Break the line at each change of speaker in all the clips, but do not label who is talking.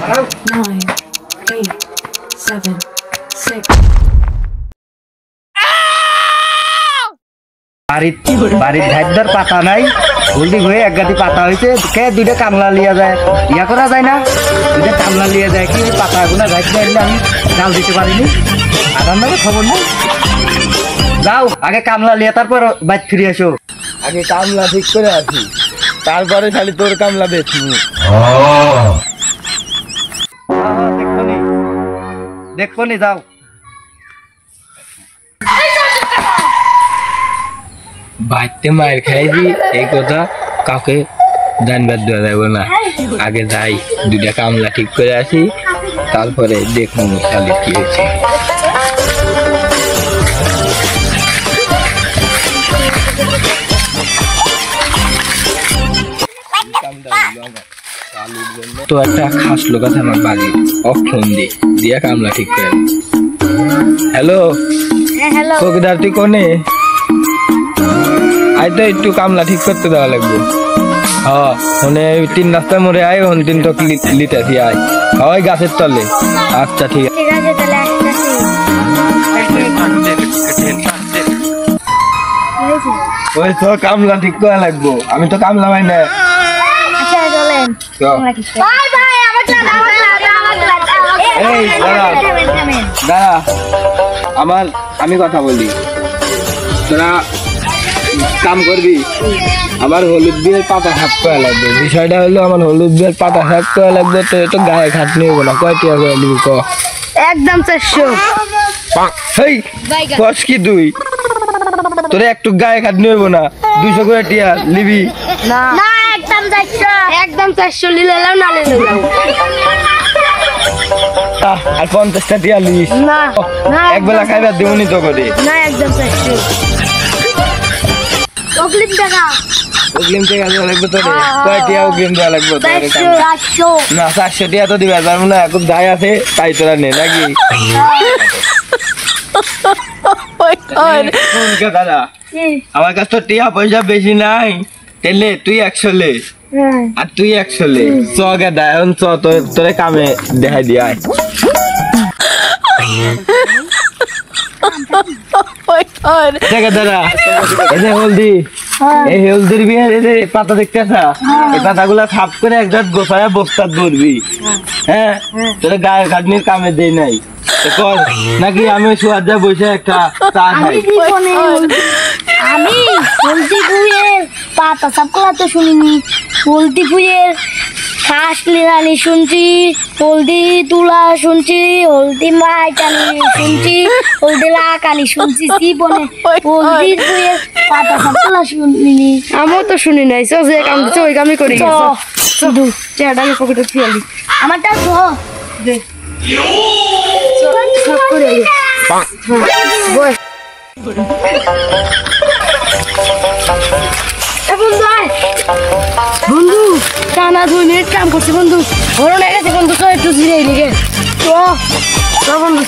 9, 8, 7, 6.
বাড়ির ধারদার পাতা নাই, হলদি হয়ে এক গাদি পাতা হয়েছে, কে দুইটা কামলা লিয়া যায়, ইয়া করা যায় না, দুইটা কামলা লিয়া যায় কি ওই পাতাগুলো ধাইতে আসলে আমি জাল দিতে পারিনি, আদার নামে খবর নেই। যাও আগে কামলা লিয়া তারপর বাইক ফিরে আসো।
আগে কামলা ঠিক করে আসি, তারপরে খালি তোর কামলা বেচবো।
দেখবো নি যাও।
বাড়িতে মায়ের খাইছি এই কথা কাউকে জানবার দেওয়া যাবে না। আগে যাই দুইটা কামলা ঠিক করে আসি, তারপরে দেখুন খালি কি হয়েছে। তো একটা খাস লোক আছে আমার বাড়ি, অক্ষণ দিয়া কামলা ঠিক করে। হ্যালো চৌকিদার, তুই কোনে? আই তো একটু কামলা ঠিক করতে দেওয়া লাগবে। হ্যাঁ মানে 3 রাস্তার মোড়ে আয়, 3 টক লিটাছি আয়, ওই গাছের তলে। আচ্ছা ঠিক আছে
তাহলে
ওই তো কামলা ঠিক করা লাগবো, আমি তো কামলা পাই না।
আচ্ছা চলেন বাই বাই।
এই দাঁড়া, আমি কথা বলি, তোরা কাম করবি, আমার হলুদ বিয়ের পাতা সাফ করা লাগবে। বিষয়টা হলো আমার হলুদ বিয়ের পাতা সাফ করা লাগবে, তো এটা গায়ে খাটনি হবো না। কয় টাকা করে নিবি ক?
একদম 400।
হেই কস কি তুই? তোরে একটু গায়ে খাটনি হইব না, 200 করে টিয়া নিবি
না না, একদম 400। একদম 400 নিলে নাও, না নিলে নাও।
আর 50টা টিয়া নিস
না না,
এক বেলা খাইবার দিবনি তো করে।
না একদম 400। অগ্রিম টাকা
অগ্রিম টাকা দেওয়া লাগবে তোরে? কয় টিয়া অগ্রিম দেওয়া লাগবে তোরে?
400।
না 400 টিয়া তো দিবার পারবো না, এখন দায় আছে তাই তোরা নে নাকি? দাদা আমার কাছে তো টিয়া পয়সা বেশি নাই, তেলে তুই 100 লে আর তুই 100 লে। চ গেদা এখন চ, তোরে কামে দেখাই দিয়ে আয়। দাদা হলদি, এই হলদির বিয়ে পাতা দেখতেছা, এই পাতাগুলা সাফ করে একজাত গোছায় বস্তা ধরবি। হ্যাঁ তোরা গায়ে খাটনির কামে দেই নাই কর নাকি? আমি সুয়াদা বসে একটা চা খাই।
আমি হলদি ফুয়ের পাতা সাফ করা তো শুনিনি, হলদি ফুয়ের শ্বাস লিরানি শুনছি, হলদি তুলা শুনছি, হলদি মাইটানি শুনছি, হলদি লাকানি শুনছি, জীবনে হলদি ফুয়ের পাতা সাফ করা শুনিনি। আমিও তো শুনি নাই। সো যে কাম দিচ্ছে ওই কামই করি। শুধু চেহারা আমি পকেটে ফেলি, আমারটা তো দে সব করে বস। বন্ধু টানা 2 মিনিট কাম করছি বন্ধু, ঘরে না গেছে বন্ধু, তো একটু জিরে লিগে তো বন্ধু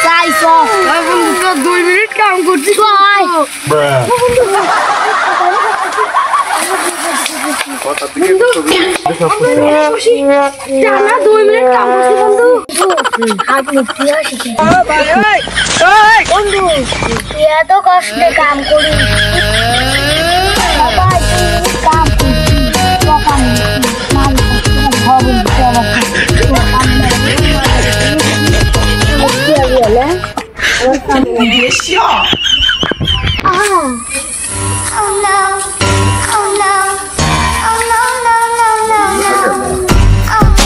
চাই বন্ধু, তো 2 মিনিট কাম করছি তো আয় টানা 2 মিনিট কাম করছি বন্ধু। হাত মুক্তি আসে বন্ধু, তুই এত কষ্টে কাম করিস, কাম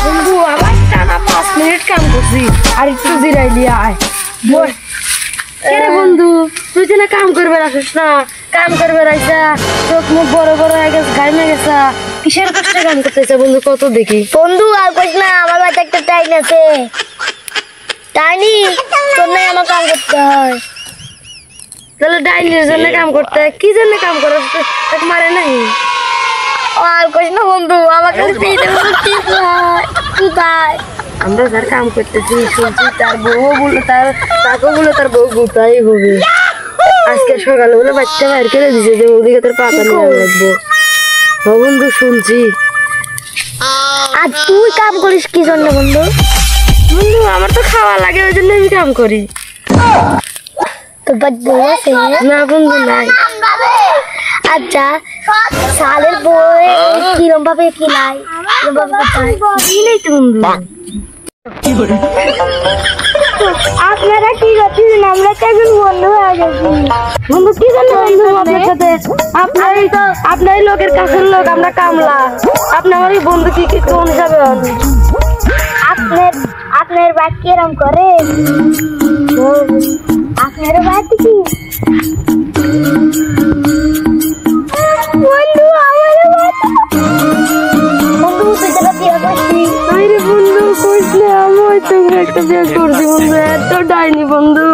বন্ধু আবার টানা 5 মিনিট কাম করছি, আর একটু জিরাই দিয়ে আয় বস। কেরে বন্ধু তুই যেন কাম করবে রাখিস না, কাম করবে রাখছা, চোখ মুখ বড় বড় হয়ে গেছে, ঘামে গেছে, কিসের কষ্টে কাম করতেছে বন্ধু? কত দেখি বন্ধু, আর কইস না, আমার বাড়িতে একটা টাইন আছে, টাইনি তোর নাই আমার কাম করতে হয়। তাহলে ডাইনির জন্য কাম করতে হয়, কি জন্য কাম করে মারে নাই? আর কইস না বন্ধু, আমার কাছে আমরা যার কাম করতেছি শুনছি তার বউ বলে, তাকেও বলে তার বউ গুতাই হবে। আজকে সকালে বলে বাচ্চা বাইর করে দিছে যে ওদিকে তোর পাতা নিয়ে লাগবো। বন্ধু শুনছি আর তুই কাম করিস কি জন্য বন্ধু? বন্ধু আমার তো খাওয়া লাগে ওই জন্য আমি কাম করি। তো বন্ধু আছে না? বন্ধু নাই। আচ্ছা সালের বই কিরম ভাবে কিলাই কিনেই তো বন্ধু। আপনারা কি করছেন? আমরা তো এখন বন্ধু হয়ে গেছি। বন্ধু কি জন্য বন্ধু আপনার সাথে? আপনারই লোকের কাছের লোক, আমরা কামলা। আপনার বন্ধু কি কি কোন হিসাবে হন? আপনার বাদ কিরম করে? আপনার বাদ কি বন্ধু? আমার বন্ধু তুই তো বিয়ে করছি। আরে বন্ধু কইলে আমি তোকে একটা বিয়ে করছি বন্ধু। এত ডাইনি বন্ধু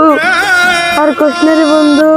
আর কইস না রে বন্ধু।